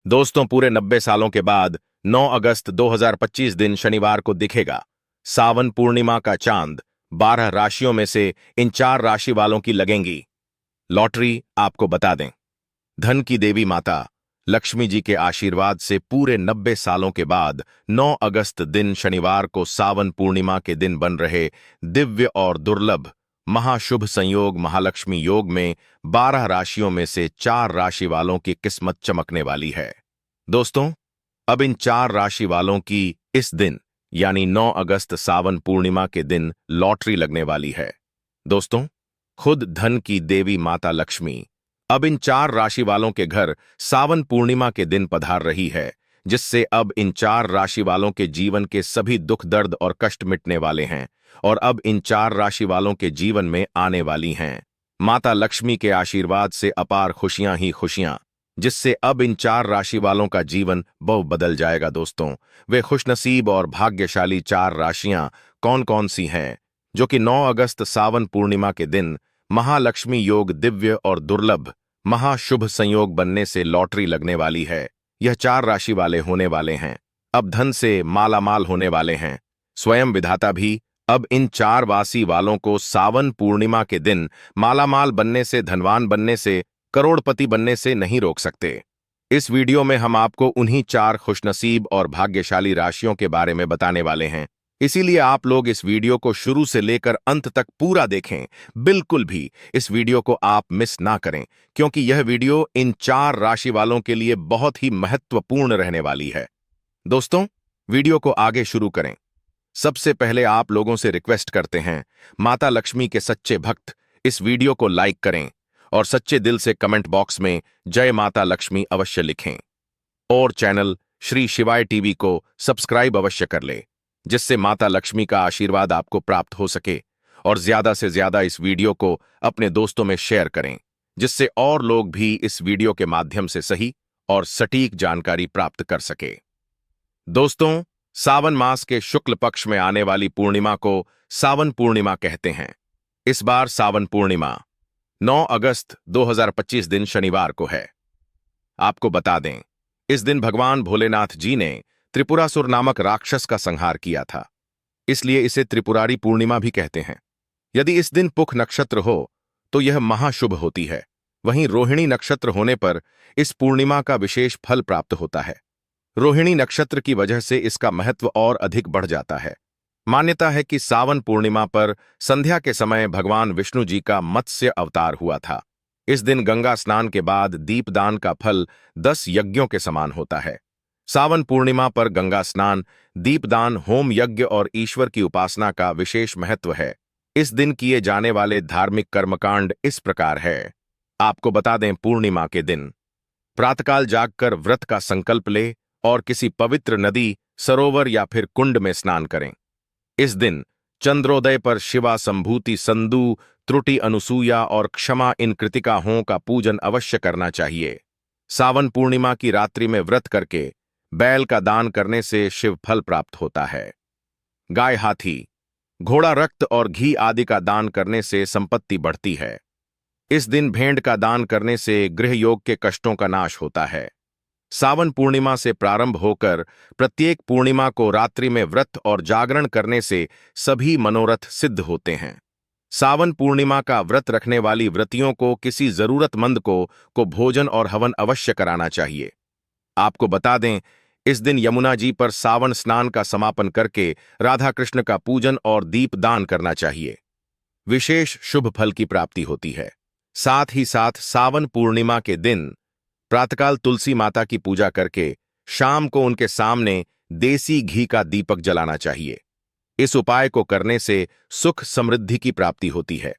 दोस्तों, पूरे 90 सालों के बाद 9 अगस्त 2025 दिन शनिवार को दिखेगा सावन पूर्णिमा का चांद। 12 राशियों में से इन 4 राशि वालों की लगेंगी लॉटरी। आपको बता दें, धन की देवी माता लक्ष्मी जी के आशीर्वाद से पूरे 90 सालों के बाद 9 अगस्त दिन शनिवार को सावन पूर्णिमा के दिन बन रहे दिव्य और दुर्लभ महाशुभ संयोग महालक्ष्मी योग में 12 राशियों में से 4 राशि वालों की किस्मत चमकने वाली है। दोस्तों, अब इन 4 राशि वालों की इस दिन यानी 9 अगस्त सावन पूर्णिमा के दिन लॉटरी लगने वाली है। दोस्तों, खुद धन की देवी माता लक्ष्मी अब इन 4 राशि वालों के घर सावन पूर्णिमा के दिन पधार रही है, जिससे अब इन 4 राशि वालों के जीवन के सभी दुख दर्द और कष्ट मिटने वाले हैं और अब इन 4 राशि वालों के जीवन में आने वाली हैं माता लक्ष्मी के आशीर्वाद से अपार खुशियां ही खुशियां, जिससे अब इन 4 राशि वालों का जीवन बहु बदल जाएगा। दोस्तों, वे खुशनसीब और भाग्यशाली 4 राशियां कौन कौन सी हैं जो कि 9 अगस्त सावन पूर्णिमा के दिन महालक्ष्मी योग दिव्य और दुर्लभ महाशुभ संयोग बनने से लॉटरी लगने वाली है। यह 4 राशि वाले होने वाले हैं अब धन से मालामाल होने वाले हैं। स्वयं विधाता भी अब इन 4 वासी वालों को सावन पूर्णिमा के दिन मालामाल बनने से, धनवान बनने से, करोड़पति बनने से नहीं रोक सकते। इस वीडियो में हम आपको उन्हीं 4 खुशनसीब और भाग्यशाली राशियों के बारे में बताने वाले हैं, इसीलिए आप लोग इस वीडियो को शुरू से लेकर अंत तक पूरा देखें। बिल्कुल भी इस वीडियो को आप मिस ना करें, क्योंकि यह वीडियो इन 4 राशि वालों के लिए बहुत ही महत्वपूर्ण रहने वाली है। दोस्तों, वीडियो को आगे शुरू करें सबसे पहले आप लोगों से रिक्वेस्ट करते हैं, माता लक्ष्मी के सच्चे भक्त इस वीडियो को लाइक करें और सच्चे दिल से कमेंट बॉक्स में जय माता लक्ष्मी अवश्य लिखें और चैनल श्री शिवाय टीवी को सब्सक्राइब अवश्य कर ले, जिससे माता लक्ष्मी का आशीर्वाद आपको प्राप्त हो सके। और ज्यादा से ज्यादा इस वीडियो को अपने दोस्तों में शेयर करें, जिससे और लोग भी इस वीडियो के माध्यम से सही और सटीक जानकारी प्राप्त कर सके। दोस्तों, सावन मास के शुक्ल पक्ष में आने वाली पूर्णिमा को सावन पूर्णिमा कहते हैं। इस बार सावन पूर्णिमा 9 अगस्त 2025 दिन शनिवार को है। आपको बता दें, इस दिन भगवान भोलेनाथ जी ने त्रिपुरासुर नामक राक्षस का संहार किया था, इसलिए इसे त्रिपुरारी पूर्णिमा भी कहते हैं। यदि इस दिन पुख नक्षत्र हो तो यह महाशुभ होती है। वहीं रोहिणी नक्षत्र होने पर इस पूर्णिमा का विशेष फल प्राप्त होता है। रोहिणी नक्षत्र की वजह से इसका महत्व और अधिक बढ़ जाता है। मान्यता है कि सावन पूर्णिमा पर संध्या के समय भगवान विष्णु जी का मत्स्य अवतार हुआ था। इस दिन गंगा स्नान के बाद दीपदान का फल 10 यज्ञों के समान होता है। सावन पूर्णिमा पर गंगा स्नान, दीपदान, होम यज्ञ और ईश्वर की उपासना का विशेष महत्व है। इस दिन किए जाने वाले धार्मिक कर्मकांड इस प्रकार है। आपको बता दें, पूर्णिमा के दिन प्रातःकाल जागकर व्रत का संकल्प ले और किसी पवित्र नदी, सरोवर या फिर कुंड में स्नान करें। इस दिन चंद्रोदय पर शिवा संभूति, संदू, त्रुटि, अनुसूया और क्षमा इन कृतिकाओं का पूजन अवश्य करना चाहिए। सावन पूर्णिमा की रात्रि में व्रत करके बैल का दान करने से शिव फल प्राप्त होता है। गाय, हाथी, घोड़ा, रक्त और घी आदि का दान करने से संपत्ति बढ़ती है। इस दिन भेंड़ का दान करने से गृह योग के कष्टों का नाश होता है। सावन पूर्णिमा से प्रारंभ होकर प्रत्येक पूर्णिमा को रात्रि में व्रत और जागरण करने से सभी मनोरथ सिद्ध होते हैं। सावन पूर्णिमा का व्रत रखने वाली व्रतियों को किसी जरूरतमंद को भोजन और हवन अवश्य कराना चाहिए। आपको बता दें, इस दिन यमुना जी पर सावन स्नान का समापन करके राधा कृष्ण का पूजन और दीप दान करना चाहिए। विशेष शुभ फल की प्राप्ति होती है। साथ ही साथ सावन पूर्णिमा के दिन प्रातःकाल तुलसी माता की पूजा करके शाम को उनके सामने देसी घी का दीपक जलाना चाहिए। इस उपाय को करने से सुख समृद्धि की प्राप्ति होती है।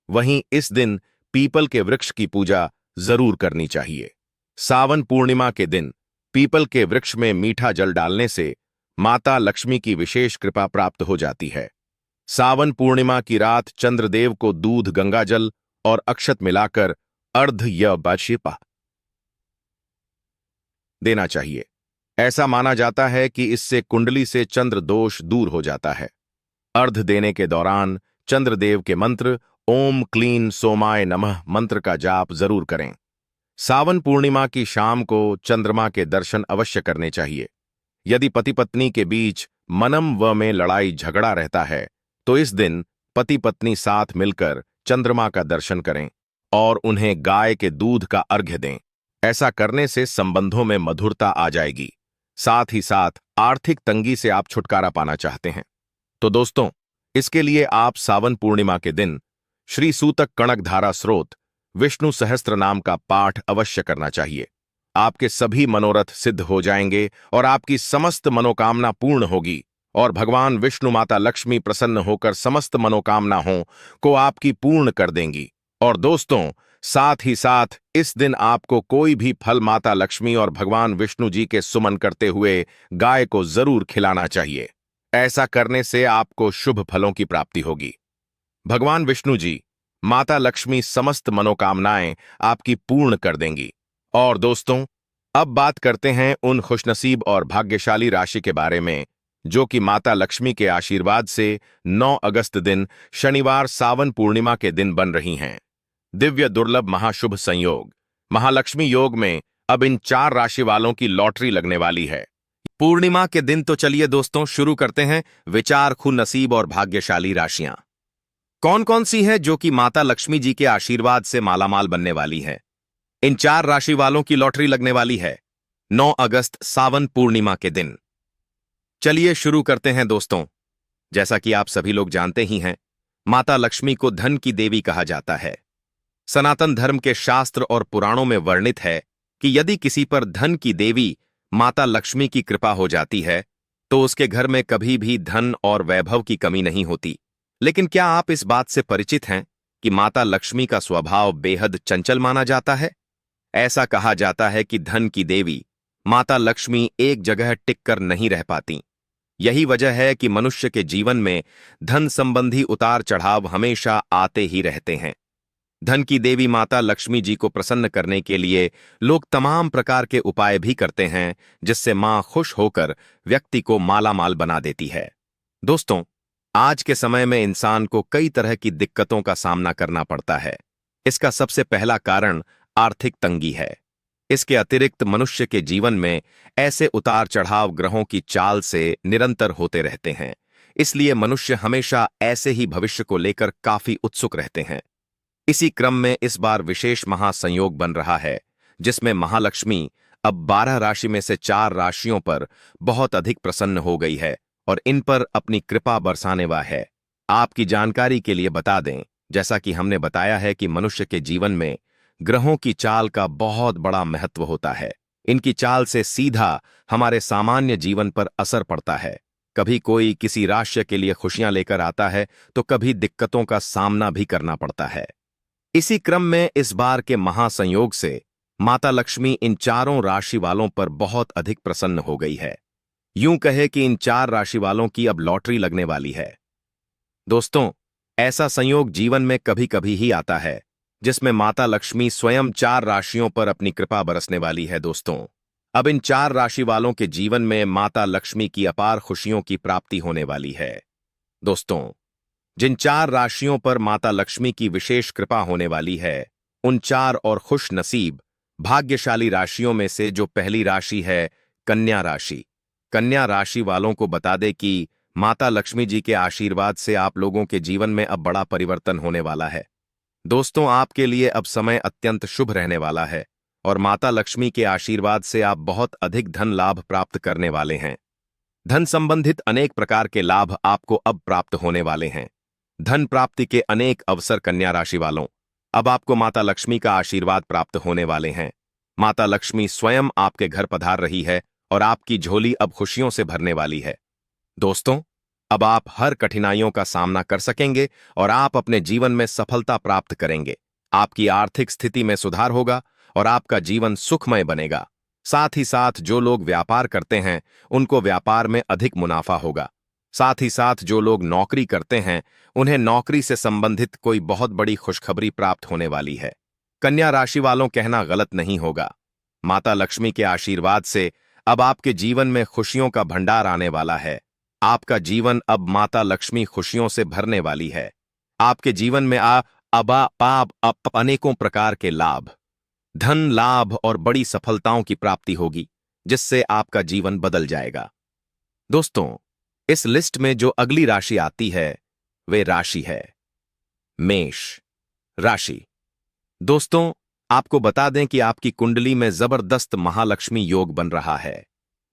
वहीं इस दिन पीपल के वृक्ष की पूजा जरूर करनी चाहिए। सावन पूर्णिमा के दिन पीपल के वृक्ष में मीठा जल डालने से माता लक्ष्मी की विशेष कृपा प्राप्त हो जाती है। सावन पूर्णिमा की रात चंद्रदेव को दूध, गंगाजल और अक्षत मिलाकर अर्ध या बाशिपा देना चाहिए। ऐसा माना जाता है कि इससे कुंडली से चंद्र दोष दूर हो जाता है। अर्ध देने के दौरान चंद्रदेव के मंत्र ओम क्लीन सोमाय नमः मंत्र का जाप जरूर करें। सावन पूर्णिमा की शाम को चंद्रमा के दर्शन अवश्य करने चाहिए। यदि पति पत्नी के बीच मनम व में लड़ाई झगड़ा रहता है तो इस दिन पति पत्नी साथ मिलकर चंद्रमा का दर्शन करें और उन्हें गाय के दूध का अर्घ्य दें। ऐसा करने से संबंधों में मधुरता आ जाएगी। साथ ही साथ आर्थिक तंगी से आप छुटकारा पाना चाहते हैं तो दोस्तों, इसके लिए आप सावन पूर्णिमा के दिन श्री सूतक कणक धारा स्रोत विष्णु सहस्त्र नाम का पाठ अवश्य करना चाहिए। आपके सभी मनोरथ सिद्ध हो जाएंगे और आपकी समस्त मनोकामना पूर्ण होगी और भगवान विष्णु माता लक्ष्मी प्रसन्न होकर समस्त मनोकामनाओं को आपकी पूर्ण कर देंगी। और दोस्तों, साथ ही साथ इस दिन आपको कोई भी फल माता लक्ष्मी और भगवान विष्णु जी के सुमन करते हुए गाय को जरूर खिलाना चाहिए। ऐसा करने से आपको शुभ फलों की प्राप्ति होगी। भगवान विष्णु जी, माता लक्ष्मी समस्त मनोकामनाएं आपकी पूर्ण कर देंगी। और दोस्तों, अब बात करते हैं उन खुशनसीब और भाग्यशाली राशि के बारे में जो कि माता लक्ष्मी के आशीर्वाद से 9 अगस्त दिन शनिवार सावन पूर्णिमा के दिन बन रही हैं। दिव्य दुर्लभ महाशुभ संयोग महालक्ष्मी योग में अब इन 4 राशि वालों की लॉटरी लगने वाली है पूर्णिमा के दिन। तो चलिए दोस्तों, शुरू करते हैं विचार खुद नसीब और भाग्यशाली राशियां कौन कौन सी है जो कि माता लक्ष्मी जी के आशीर्वाद से मालामाल बनने वाली है। इन 4 राशि वालों की लॉटरी लगने वाली है 9 अगस्त सावन पूर्णिमा के दिन। चलिए शुरू करते हैं दोस्तों। जैसा कि आप सभी लोग जानते ही हैं, माता लक्ष्मी को धन की देवी कहा जाता है। सनातन धर्म के शास्त्र और पुराणों में वर्णित है कि यदि किसी पर धन की देवी माता लक्ष्मी की कृपा हो जाती है तो उसके घर में कभी भी धन और वैभव की कमी नहीं होती। लेकिन क्या आप इस बात से परिचित हैं कि माता लक्ष्मी का स्वभाव बेहद चंचल माना जाता है। ऐसा कहा जाता है कि धन की देवी माता लक्ष्मी एक जगह टिककर नहीं रह पाती। यही वजह है कि मनुष्य के जीवन में धन संबंधी उतार चढ़ाव हमेशा आते ही रहते हैं। धन की देवी माता लक्ष्मी जी को प्रसन्न करने के लिए लोग तमाम प्रकार के उपाय भी करते हैं जिससे मां खुश होकर व्यक्ति को मालामाल बना देती है। दोस्तों, आज के समय में इंसान को कई तरह की दिक्कतों का सामना करना पड़ता है। इसका सबसे पहला कारण आर्थिक तंगी है। इसके अतिरिक्त मनुष्य के जीवन में ऐसे उतार चढ़ाव ग्रहों की चाल से निरंतर होते रहते हैं। इसलिए मनुष्य हमेशा ऐसे ही भविष्य को लेकर काफी उत्सुक रहते हैं। इसी क्रम में इस बार विशेष महासंयोग बन रहा है जिसमें महालक्ष्मी अब 12 राशि में से 4 राशियों पर बहुत अधिक प्रसन्न हो गई है और इन पर अपनी कृपा बरसाने वाली है। आपकी जानकारी के लिए बता दें, जैसा कि हमने बताया है कि मनुष्य के जीवन में ग्रहों की चाल का बहुत बड़ा महत्व होता है। इनकी चाल से सीधा हमारे सामान्य जीवन पर असर पड़ता है। कभी कोई किसी राशि के लिए खुशियां लेकर आता है तो कभी दिक्कतों का सामना भी करना पड़ता है। इसी क्रम में इस बार के महासंयोग से माता लक्ष्मी इन 4 राशि वालों पर बहुत अधिक प्रसन्न हो गई है। यूं कहे कि इन 4 राशि वालों की अब लॉटरी लगने वाली है। दोस्तों, ऐसा संयोग जीवन में कभी कभी ही आता है जिसमें माता लक्ष्मी स्वयं 4 राशियों पर अपनी कृपा बरसने वाली है। दोस्तों, अब इन 4 राशि वालों के जीवन में माता लक्ष्मी की अपार खुशियों की प्राप्ति होने वाली है। दोस्तों, जिन 4 राशियों पर माता लक्ष्मी की विशेष कृपा होने वाली है, उन 4 और खुश नसीब भाग्यशाली राशियों में से जो पहली राशि है कन्या राशि। कन्या राशि वालों को बता दे कि माता लक्ष्मी जी के आशीर्वाद से आप लोगों के जीवन में अब बड़ा परिवर्तन होने वाला है। दोस्तों, आपके लिए अब समय अत्यंत शुभ रहने वाला है और माता लक्ष्मी के आशीर्वाद से आप बहुत अधिक धन लाभ प्राप्त करने वाले हैं। धन संबंधित अनेक प्रकार के लाभ आपको अब प्राप्त होने वाले हैं। धन प्राप्ति के अनेक अवसर कन्या राशि वालों, अब आपको माता लक्ष्मी का आशीर्वाद प्राप्त होने वाले हैं। माता लक्ष्मी स्वयं आपके घर पधार रही है और आपकी झोली अब खुशियों से भरने वाली है। दोस्तों, अब आप हर कठिनाइयों का सामना कर सकेंगे और आप अपने जीवन में सफलता प्राप्त करेंगे। आपकी आर्थिक स्थिति में सुधार होगा और आपका जीवन सुखमय बनेगा। साथ ही साथ जो लोग व्यापार करते हैं उनको व्यापार में अधिक मुनाफा होगा। साथ ही साथ जो लोग नौकरी करते हैं उन्हें नौकरी से संबंधित कोई बहुत बड़ी खुशखबरी प्राप्त होने वाली है। कन्या राशि वालों, कहना गलत नहीं होगा, माता लक्ष्मी के आशीर्वाद से अब आपके जीवन में खुशियों का भंडार आने वाला है। आपका जीवन अब माता लक्ष्मी खुशियों से भरने वाली है। आपके जीवन में अनेकों प्रकार के लाभ, धन, लाभ और बड़ी सफलताओं की प्राप्ति होगी, जिससे आपका जीवन बदल जाएगा। दोस्तों, इस लिस्ट में जो अगली राशि आती है वे राशि है मेष राशि। दोस्तों, आपको बता दें कि आपकी कुंडली में जबरदस्त महालक्ष्मी योग बन रहा है।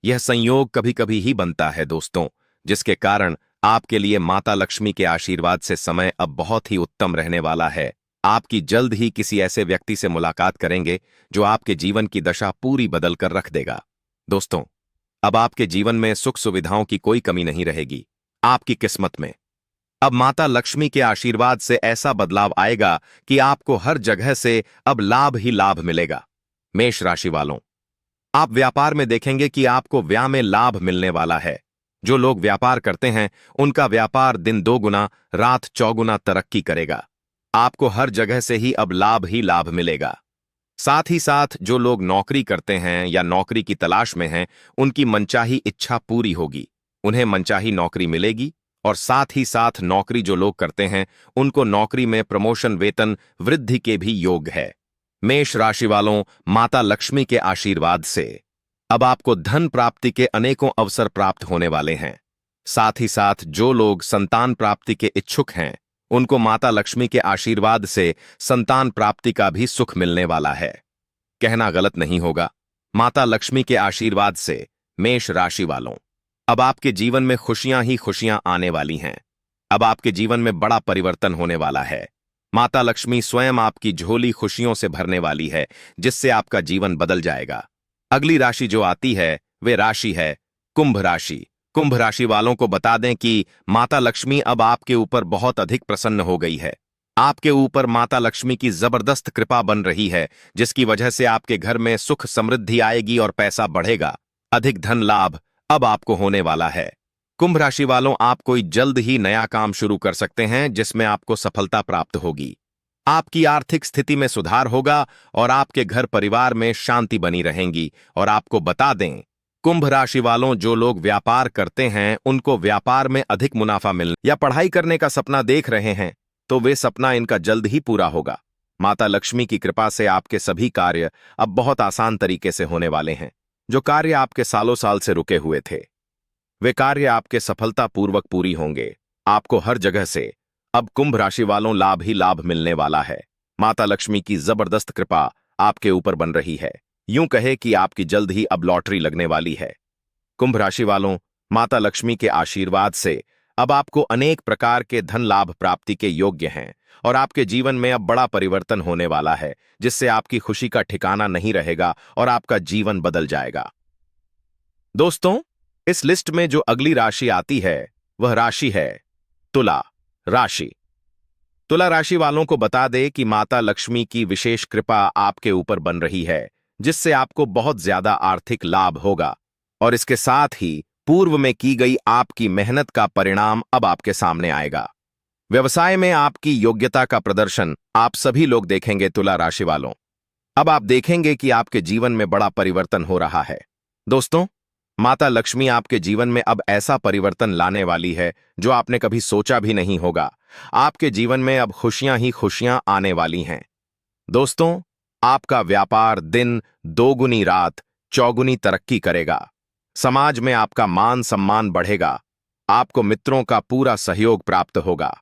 यह संयोग कभी कभी ही बनता है दोस्तों, जिसके कारण आपके लिए माता लक्ष्मी के आशीर्वाद से समय अब बहुत ही उत्तम रहने वाला है। आपकी जल्द ही किसी ऐसे व्यक्ति से मुलाकात करेंगे जो आपके जीवन की दशा पूरी बदल कर रख देगा। दोस्तों, अब आपके जीवन में सुख सुविधाओं की कोई कमी नहीं रहेगी। आपकी किस्मत में अब माता लक्ष्मी के आशीर्वाद से ऐसा बदलाव आएगा कि आपको हर जगह से अब लाभ ही लाभ मिलेगा। मेष राशि वालों, आप व्यापार में देखेंगे कि आपको व्यय में लाभ मिलने वाला है। जो लोग व्यापार करते हैं उनका व्यापार दिन 2 गुना रात 4 गुना तरक्की करेगा। आपको हर जगह से ही अब लाभ ही लाभ मिलेगा। साथ ही साथ जो लोग नौकरी करते हैं या नौकरी की तलाश में हैं, उनकी मनचाही इच्छा पूरी होगी। उन्हें मनचाही नौकरी मिलेगी और साथ ही साथ नौकरी जो लोग करते हैं उनको नौकरी में प्रमोशन, वेतन वृद्धि के भी योग है। मेष राशि वालों, माता लक्ष्मी के आशीर्वाद से अब आपको धन प्राप्ति के अनेकों अवसर प्राप्त होने वाले हैं। साथ ही साथ जो लोग संतान प्राप्ति के इच्छुक हैं उनको माता लक्ष्मी के आशीर्वाद से संतान प्राप्ति का भी सुख मिलने वाला है। कहना गलत नहीं होगा, माता लक्ष्मी के आशीर्वाद से मेष राशि वालों, अब आपके जीवन में खुशियां ही खुशियां आने वाली हैं। अब आपके जीवन में बड़ा परिवर्तन होने वाला है। माता लक्ष्मी स्वयं आपकी झोली खुशियों से भरने वाली है, जिससे आपका जीवन बदल जाएगा। अगली राशि जो आती है वे राशि है कुंभ राशि। कुंभ राशि वालों को बता दें कि माता लक्ष्मी अब आपके ऊपर बहुत अधिक प्रसन्न हो गई है। आपके ऊपर माता लक्ष्मी की जबरदस्त कृपा बन रही है, जिसकी वजह से आपके घर में सुख समृद्धि आएगी और पैसा बढ़ेगा। अधिक धन लाभ अब आपको होने वाला है। कुंभ राशि वालों, आप कोई जल्द ही नया काम शुरू कर सकते हैं जिसमें आपको सफलता प्राप्त होगी। आपकी आर्थिक स्थिति में सुधार होगा और आपके घर परिवार में शांति बनी रहेंगी। और आपको बता दें, कुंभ राशि वालों, जो लोग व्यापार करते हैं उनको व्यापार में अधिक मुनाफा मिलने या पढ़ाई करने का सपना देख रहे हैं तो वे सपना इनका जल्द ही पूरा होगा। माता लक्ष्मी की कृपा से आपके सभी कार्य अब बहुत आसान तरीके से होने वाले हैं। जो कार्य आपके सालों साल से रुके हुए थे वे कार्य आपके सफलतापूर्वक पूरी होंगे। आपको हर जगह से अब कुंभ राशि वालों लाभ ही लाभ मिलने वाला है। माता लक्ष्मी की जबरदस्त कृपा आपके ऊपर बन रही है। यूं कहे कि आपकी जल्द ही अब लॉटरी लगने वाली है। कुंभ राशि वालों, माता लक्ष्मी के आशीर्वाद से अब आपको अनेक प्रकार के धन लाभ प्राप्ति के योग्य हैं और आपके जीवन में अब बड़ा परिवर्तन होने वाला है, जिससे आपकी खुशी का ठिकाना नहीं रहेगा और आपका जीवन बदल जाएगा। दोस्तों, इस लिस्ट में जो अगली राशि आती है वह राशि है तुला राशि। तुला राशि वालों को बता दे कि माता लक्ष्मी की विशेष कृपा आपके ऊपर बन रही है, जिससे आपको बहुत ज्यादा आर्थिक लाभ होगा और इसके साथ ही पूर्व में की गई आपकी मेहनत का परिणाम अब आपके सामने आएगा। व्यवसाय में आपकी योग्यता का प्रदर्शन आप सभी लोग देखेंगे। तुला राशि वालों, अब आप देखेंगे कि आपके जीवन में बड़ा परिवर्तन हो रहा है। दोस्तों, माता लक्ष्मी आपके जीवन में अब ऐसा परिवर्तन लाने वाली है जो आपने कभी सोचा भी नहीं होगा। आपके जीवन में अब खुशियां ही खुशियां आने वाली हैं। दोस्तों, आपका व्यापार दिन 2 गुनी रात 4 गुनी तरक्की करेगा। समाज में आपका मान सम्मान बढ़ेगा। आपको मित्रों का पूरा सहयोग प्राप्त होगा।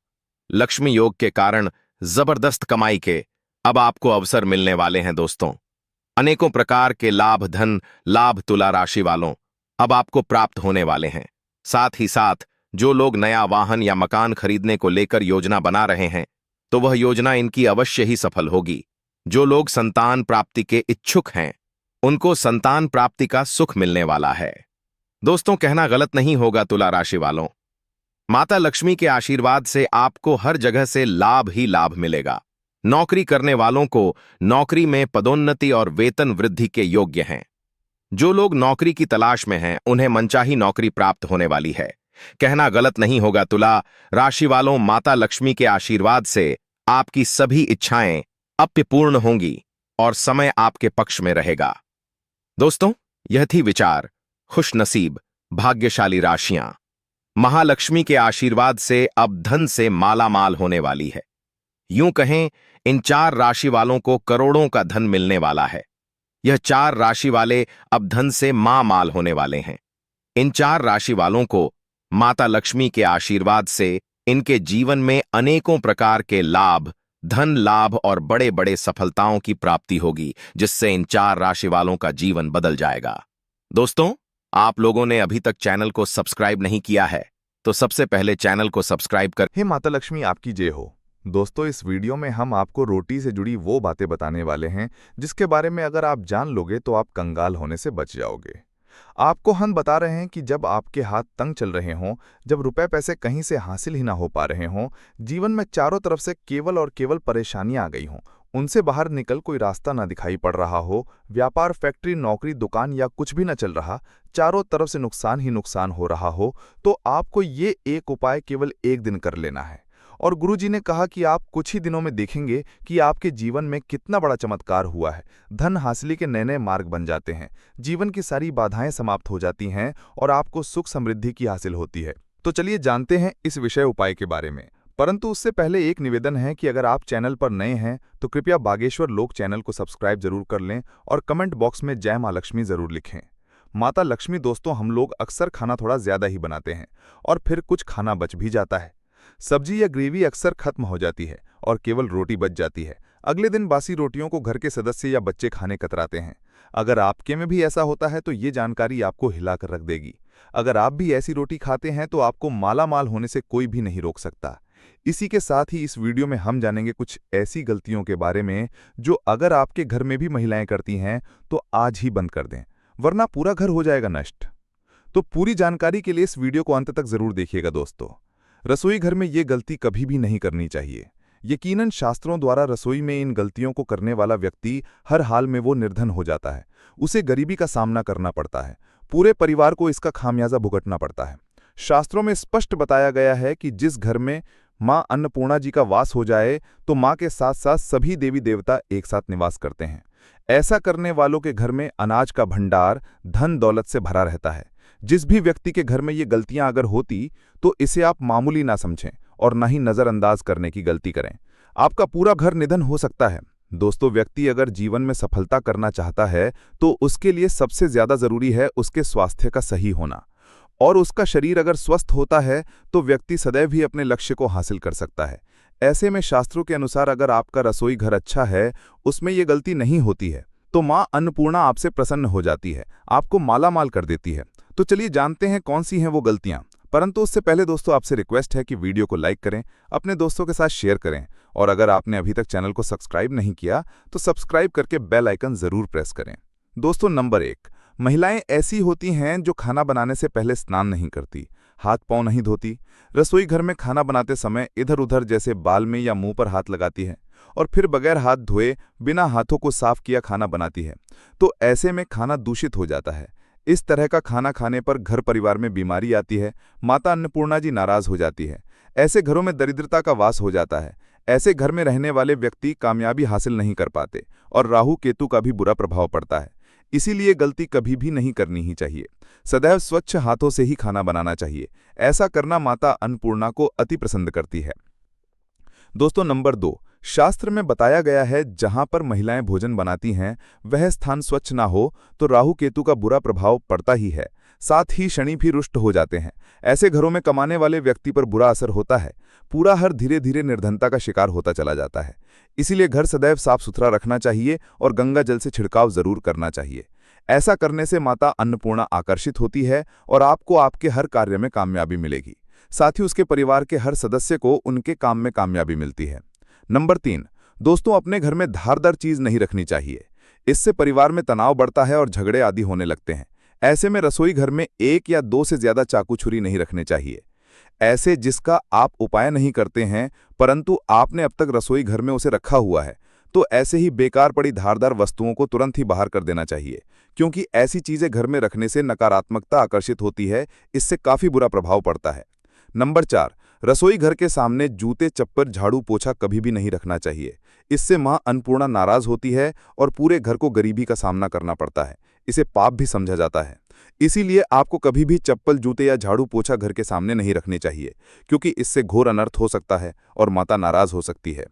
लक्ष्मी योग के कारण जबरदस्त कमाई के अब आपको अवसर मिलने वाले हैं। दोस्तों, अनेकों प्रकार के लाभ, धन लाभ तुला राशि वालों अब आपको प्राप्त होने वाले हैं। साथ ही साथ जो लोग नया वाहन या मकान खरीदने को लेकर योजना बना रहे हैं तो वह योजना इनकी अवश्य ही सफल होगी। जो लोग संतान प्राप्ति के इच्छुक हैं उनको संतान प्राप्ति का सुख मिलने वाला है। दोस्तों, कहना गलत नहीं होगा तुला राशि वालों, माता लक्ष्मी के आशीर्वाद से आपको हर जगह से लाभ ही लाभ मिलेगा। नौकरी करने वालों को नौकरी में पदोन्नति और वेतन वृद्धि के योग्य हैं। जो लोग नौकरी की तलाश में हैं उन्हें मनचाही नौकरी प्राप्त होने वाली है। कहना गलत नहीं होगा तुला राशि वालों, माता लक्ष्मी के आशीर्वाद से आपकी सभी इच्छाएं अब पूर्ण होंगी और समय आपके पक्ष में रहेगा। दोस्तों, यह थी विचार खुशनसीब भाग्यशाली राशियां। महालक्ष्मी के आशीर्वाद से अब धन से माला माल होने वाली है। यूं कहें, इन 4 राशि वालों को करोड़ों का धन मिलने वाला है। यह 4 राशि वाले अब धन से माल होने वाले हैं। इन 4 राशि वालों को माता लक्ष्मी के आशीर्वाद से इनके जीवन में अनेकों प्रकार के लाभ, धन लाभ और बड़े बड़े सफलताओं की प्राप्ति होगी, जिससे इन 4 राशि वालों का जीवन बदल जाएगा। दोस्तों, आप लोगों ने अभी तक चैनल को सब्सक्राइब नहीं किया है तो सबसे पहले चैनल को सब्सक्राइब कर। हे माता लक्ष्मी आपकी जय हो। दोस्तों, इस वीडियो में हम आपको रोटी से जुड़ी वो बातें बताने वाले हैं जिसके बारे में अगर आप जान लोगे तो आप कंगाल होने से बच जाओगे। आपको हम बता रहे हैं कि जब आपके हाथ तंग चल रहे हों, जब रुपए पैसे कहीं से हासिल ही ना हो पा रहे हों, जीवन में चारों तरफ से केवल और केवल परेशानियां आ गई हों, उनसे बाहर निकल कोई रास्ता ना दिखाई पड़ रहा हो, व्यापार, फैक्ट्री, नौकरी, दुकान या कुछ भी ना चल रहा, चारों तरफ से नुकसान ही नुकसान हो रहा हो, तो आपको ये एक उपाय केवल एक दिन कर लेना है। और गुरुजी ने कहा कि आप कुछ ही दिनों में देखेंगे कि आपके जीवन में कितना बड़ा चमत्कार हुआ है। धन हासिल के नए नए मार्ग बन जाते हैं, जीवन की सारी बाधाएं समाप्त हो जाती हैं और आपको सुख समृद्धि की हासिल होती है। तो चलिए जानते हैं इस विषय उपाय के बारे में। परंतु उससे पहले एक निवेदन है कि अगर आप चैनल पर नए हैं तो कृपया बागेश्वर लोक चैनल को सब्सक्राइब जरूर कर लें और कमेंट बॉक्स में जय मां लक्ष्मी जरूर लिखें। माता लक्ष्मी दोस्तों, हम लोग अक्सर खाना थोड़ा ज्यादा ही बनाते हैं और फिर कुछ खाना बच भी जाता है। सब्जी या ग्रेवी अक्सर खत्म हो जाती है और केवल रोटी बच जाती है। अगले दिन बासी रोटियों को घर के सदस्य या बच्चे खाने कतराते हैं। अगर आपके में भी ऐसा होता है तो ये जानकारी आपको हिलाकर रख देगी। अगर आप भी ऐसी रोटी खाते हैं तो आपको माला माल होने से कोई भी नहीं रोक सकता। इसी के साथ ही इस वीडियो में हम जानेंगे कुछ ऐसी गलतियों के बारे में जो अगर आपके घर में भी महिलाएं करती हैं तो आज ही बंद कर दें, वरना पूरा घर हो जाएगा नष्ट। तो पूरी जानकारी के लिए इस वीडियो को अंत तक जरूर देखिएगा। दोस्तों, रसोई घर में ये गलती कभी भी नहीं करनी चाहिए। यकीनन शास्त्रों द्वारा रसोई में इन गलतियों को करने वाला व्यक्ति हर हाल में वो निर्धन हो जाता है, उसे गरीबी का सामना करना पड़ता है, पूरे परिवार को इसका खामियाजा भुगतना पड़ता है। शास्त्रों में स्पष्ट बताया गया है कि जिस घर में मां अन्नपूर्णा जी का वास हो जाए तो मां के साथ साथ सभी देवी देवता एक साथ निवास करते हैं। ऐसा करने वालों के घर में अनाज का भंडार, धन दौलत से भरा रहता है। जिस भी व्यक्ति के घर में ये गलतियां अगर होती तो इसे आप मामूली ना समझें और ना ही नजरअंदाज करने की गलती करें। आपका पूरा घर निधन हो सकता है। दोस्तों, व्यक्ति अगर जीवन में सफलता करना चाहता है तो उसके लिए सबसे ज्यादा जरूरी है उसके स्वास्थ्य का सही होना, और उसका शरीर अगर स्वस्थ होता है तो व्यक्ति सदैव ही अपने लक्ष्य को हासिल कर सकता है। ऐसे में शास्त्रों के अनुसार अगर आपका रसोई घर अच्छा है, उसमें ये गलती नहीं होती है, तो मां अन्नपूर्णा आपसे प्रसन्न हो जाती है, आपको माला माल कर देती है। तो चलिए जानते हैं कौन सी हैं वो गलतियां। परंतु उससे पहले दोस्तों, आपसे रिक्वेस्ट है कि वीडियो को लाइक करें, अपने दोस्तों के साथ शेयर करें, और अगर आपने अभी तक चैनल को सब्सक्राइब नहीं किया तो सब्सक्राइब करके बेल आइकन जरूर प्रेस करें। दोस्तों, नंबर 1, महिलाएं ऐसी होती हैं जो खाना बनाने से पहले स्नान नहीं करती, हाथ पांव नहीं धोती, रसोई घर में खाना बनाते समय इधर उधर जैसे बाल में या मुंह पर हाथ लगाती है और फिर बगैर हाथ धोए बिना हाथों को साफ किया खाना बनाती है। तो ऐसे में खाना दूषित हो जाता है। इस तरह का खाना खाने पर घर परिवार में बीमारी आती है, माता अन्नपूर्णा जी नाराज हो जाती है। ऐसे घरों में दरिद्रता का वास हो जाता है। ऐसे घर में रहने वाले व्यक्ति कामयाबी हासिल नहीं कर पाते और राहु केतु का भी बुरा प्रभाव पड़ता है। इसीलिए गलती कभी भी नहीं करनी ही चाहिए। सदैव स्वच्छ हाथों से ही खाना बनाना चाहिए। ऐसा करना माता अन्नपूर्णा को अति प्रसन्न करती है। दोस्तों, नंबर 2, शास्त्र में बताया गया है जहां पर महिलाएं भोजन बनाती हैं वह स्थान स्वच्छ ना हो तो राहु केतु का बुरा प्रभाव पड़ता ही है, साथ ही शनि भी रुष्ट हो जाते हैं। ऐसे घरों में कमाने वाले व्यक्ति पर बुरा असर होता है। पूरा घर धीरे धीरे निर्धनता का शिकार होता चला जाता है। इसीलिए घर सदैव साफ सुथरा रखना चाहिए और गंगा जल से छिड़काव जरूर करना चाहिए। ऐसा करने से माता अन्नपूर्णा आकर्षित होती है और आपको आपके हर कार्य में कामयाबी मिलेगी। साथ ही उसके परिवार के हर सदस्य को उनके काम में कामयाबी मिलती है। नंबर 3, दोस्तों, अपने घर में धारदार चीज नहीं रखनी चाहिए। इससे परिवार में तनाव बढ़ता है और झगड़े आदि होने लगते हैं। ऐसे में रसोई घर में 1 या 2 से ज्यादा चाकू छुरी नहीं रखने चाहिए। ऐसे जिसका आप उपाय नहीं करते हैं परंतु आपने अब तक रसोई घर में उसे रखा हुआ है, तो ऐसे ही बेकार पड़ी धारदार वस्तुओं को तुरंत ही बाहर कर देना चाहिए, क्योंकि ऐसी चीजें घर में रखने से नकारात्मकता आकर्षित होती है। इससे काफी बुरा प्रभाव पड़ता है। नंबर 4, रसोई घर के सामने जूते, चप्पल, झाड़ू, पोछा कभी भी नहीं रखना चाहिए। इससे मां अन्नपूर्णा नाराज होती है और पूरे घर को गरीबी का सामना करना पड़ता है। इसे पाप भी समझा जाता है। इसीलिए आपको कभी भी चप्पल, जूते या झाड़ू पोछा घर के सामने नहीं रखने चाहिए, क्योंकि इससे घोर अनर्थ हो सकता है और माता नाराज हो सकती है।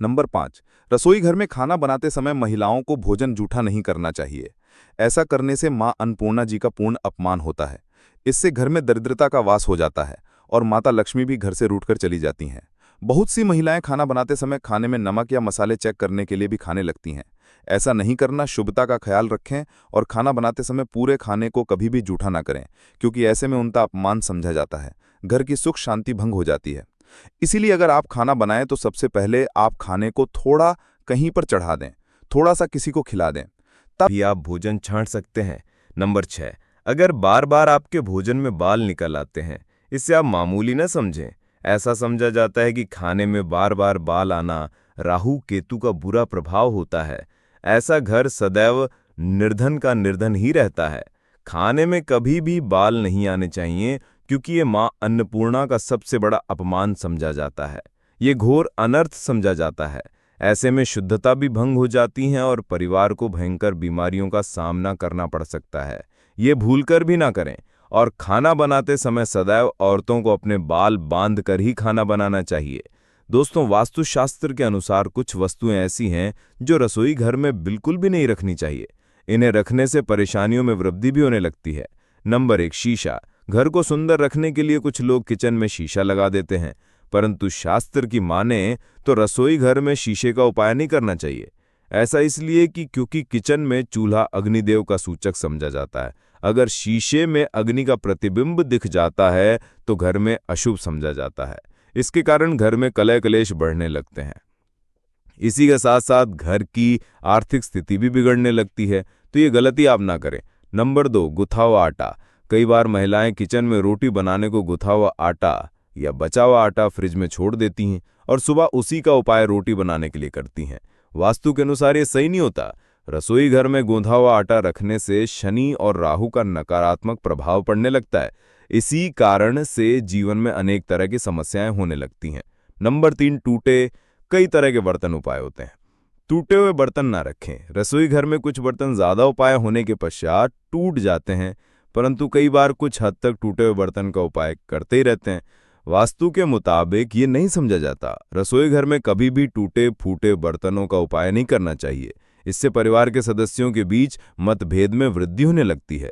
नंबर 5, रसोई घर में खाना बनाते समय महिलाओं को भोजन जूठा नहीं करना चाहिए। ऐसा करने से मां अन्नपूर्णा जी का पूर्ण अपमान होता है। इससे घर में दरिद्रता का वास हो जाता है और माता लक्ष्मी भी घर से रूठकर चली जाती हैं। बहुत सी महिलाएं खाना बनाते समय खाने में नमक या मसाले चेक करने के लिए भी खाने लगती हैं। ऐसा नहीं करना, शुभता का ख्याल रखें और खाना बनाते समय पूरे खाने को कभी भी जूठा ना करें, क्योंकि ऐसे में उनका अपमान समझा जाता है। घर की सुख शांति भंग हो जाती है। इसीलिए अगर आप खाना बनाएं तो सबसे पहले आप खाने को थोड़ा कहीं पर चढ़ा दें, थोड़ा सा किसी को खिला दें। भी आप भोजन छांट सकते हैं। नंबर 6, अगर बार बार आपके भोजन में बाल निकल आते हैं, इसे आप मामूली न समझें। ऐसा समझा जाता है कि खाने में बार बार बाल आना राहु केतु का बुरा प्रभाव होता है। ऐसा घर सदैव निर्धन का निर्धन ही रहता है। खाने में कभी भी बाल नहीं आने चाहिए, क्योंकि ये मां अन्नपूर्णा का सबसे बड़ा अपमान समझा जाता है। ये घोर अनर्थ समझा जाता है। ऐसे में शुद्धता भी भंग हो जाती है और परिवार को भयंकर बीमारियों का सामना करना पड़ सकता है। ये भूलकर भी ना करें। और खाना बनाते समय सदैव औरतों को अपने बाल बांध कर ही खाना बनाना चाहिए। दोस्तों, वास्तुशास्त्र के अनुसार कुछ वस्तुएं ऐसी हैं जो रसोई घर में बिल्कुल भी नहीं रखनी चाहिए। इन्हें रखने से परेशानियों में वृद्धि भी होने लगती है। नंबर 1, शीशा। घर को सुंदर रखने के लिए कुछ लोग किचन में शीशा लगा देते हैं, परंतु शास्त्र की माने तो रसोई घर में शीशे का उपाय नहीं करना चाहिए। ऐसा इसलिए कि क्योंकि किचन में चूल्हा अग्निदेव का सूचक समझा जाता है। अगर शीशे में अग्नि का प्रतिबिंब दिख जाता है तो घर में अशुभ समझा जाता है। इसके कारण घर में कलह कलेश बढ़ने लगते हैं। इसी के साथ साथ घर की आर्थिक स्थिति भी बिगड़ने लगती है, तो ये गलती आप ना करें। नंबर 2, गुथा हुआ आटा। कई बार महिलाएं किचन में रोटी बनाने को गुथा हुआ आटा या बचा हुआ आटा फ्रिज में छोड़ देती हैं और सुबह उसी का उपाय रोटी बनाने के लिए करती हैं। वास्तु के अनुसार ये सही नहीं होता। रसोई घर में गूंधा हुआ आटा रखने से शनि और राहु का नकारात्मक प्रभाव पड़ने लगता है। इसी कारण से जीवन में अनेक तरह की समस्याएं होने लगती हैं। नंबर 3, टूटे। कई तरह के बर्तन उपाय होते हैं। टूटे हुए बर्तन ना रखें। रसोई घर में कुछ बर्तन ज्यादा उपाय होने के पश्चात टूट जाते हैं, परंतु कई बार कुछ हद तक टूटे हुए बर्तन का उपाय करते ही रहते हैं। वास्तु के मुताबिक ये नहीं समझा जाता। रसोई घर में कभी भी टूटे फूटे बर्तनों का उपाय नहीं करना चाहिए। इससे परिवार के सदस्यों के बीच मतभेद में वृद्धि होने लगती है।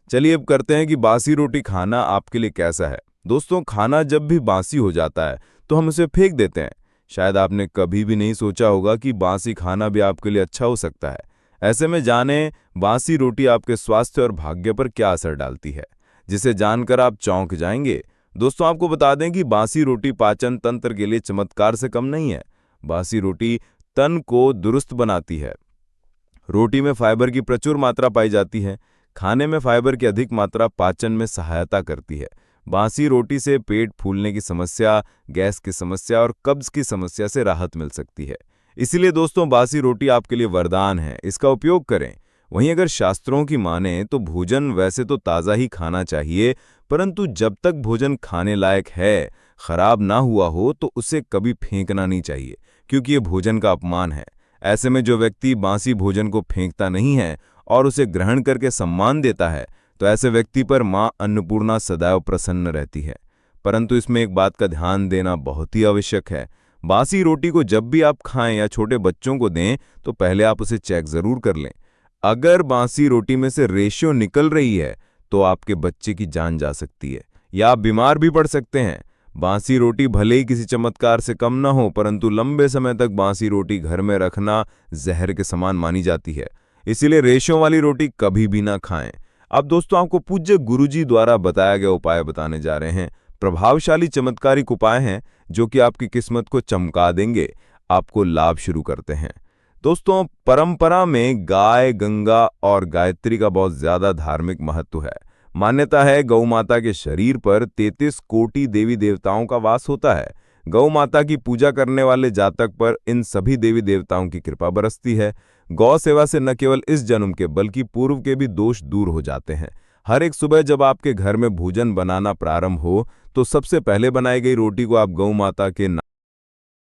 चलिए अब करते हैं कि बासी रोटी खाना आपके लिए कैसा है। दोस्तों, खाना जब भी बासी हो जाता है तो हम उसे फेंक देते हैं। शायद आपने कभी भी नहीं सोचा होगा कि बासी खाना भी आपके लिए अच्छा हो सकता है। ऐसे में जानें बासी रोटी आपके स्वास्थ्य और भाग्य पर क्या असर डालती है, जिसे जानकर आप चौंक जाएंगे। दोस्तों, आपको बता दें कि बासी रोटी पाचन तंत्र के लिए चमत्कार से कम नहीं है। बासी रोटी तन को दुरुस्त बनाती है। रोटी में फाइबर की प्रचुर मात्रा पाई जाती है। खाने में फाइबर की अधिक मात्रा पाचन में सहायता करती है। बासी रोटी से पेट फूलने की समस्या, गैस की समस्या और कब्ज की समस्या से राहत मिल सकती है। इसीलिए दोस्तों, बासी रोटी आपके लिए वरदान है। इसका उपयोग करें। वहीं अगर शास्त्रों की माने तो भोजन वैसे तो ताज़ा ही खाना चाहिए, परंतु जब तक भोजन खाने लायक है, खराब ना हुआ हो, तो उसे कभी फेंकना नहीं चाहिए, क्योंकि ये भोजन का अपमान है। ऐसे में जो व्यक्ति बासी भोजन को फेंकता नहीं है और उसे ग्रहण करके सम्मान देता है, तो ऐसे व्यक्ति पर मां अन्नपूर्णा सदैव प्रसन्न रहती है। परंतु इसमें एक बात का ध्यान देना बहुत ही आवश्यक है। बासी रोटी को जब भी आप खाएं या छोटे बच्चों को दें तो पहले आप उसे चेक जरूर कर लें। अगर बासी रोटी में से रेशो निकल रही है तो आपके बच्चे की जान जा सकती है या आप बीमार भी पड़ सकते हैं। बासी रोटी भले ही किसी चमत्कार से कम ना हो, परंतु लंबे समय तक बासी रोटी घर में रखना जहर के समान मानी जाती है। इसीलिए रेशों वाली रोटी कभी भी ना खाएं। अब दोस्तों, आपको पूज्य गुरुजी द्वारा बताया गया उपाय बताने जा रहे हैं। प्रभावशाली चमत्कारिक उपाय हैं जो कि आपकी किस्मत को चमका देंगे, आपको लाभ शुरू करते हैं। दोस्तों, परंपरा में गाय, गंगा और गायत्री का बहुत ज्यादा धार्मिक महत्व है। मान्यता है गौ माता के शरीर पर 33 कोटि देवी देवताओं का वास होता है। गौ माता की पूजा करने वाले जातक पर इन सभी देवी देवताओं की कृपा बरसती है। गौ सेवा से न केवल इस जन्म के बल्कि पूर्व के भी दोष दूर हो जाते हैं। हर एक सुबह जब आपके घर में भोजन बनाना प्रारंभ हो तो सबसे पहले बनाई गई रोटी को आप गौ माता के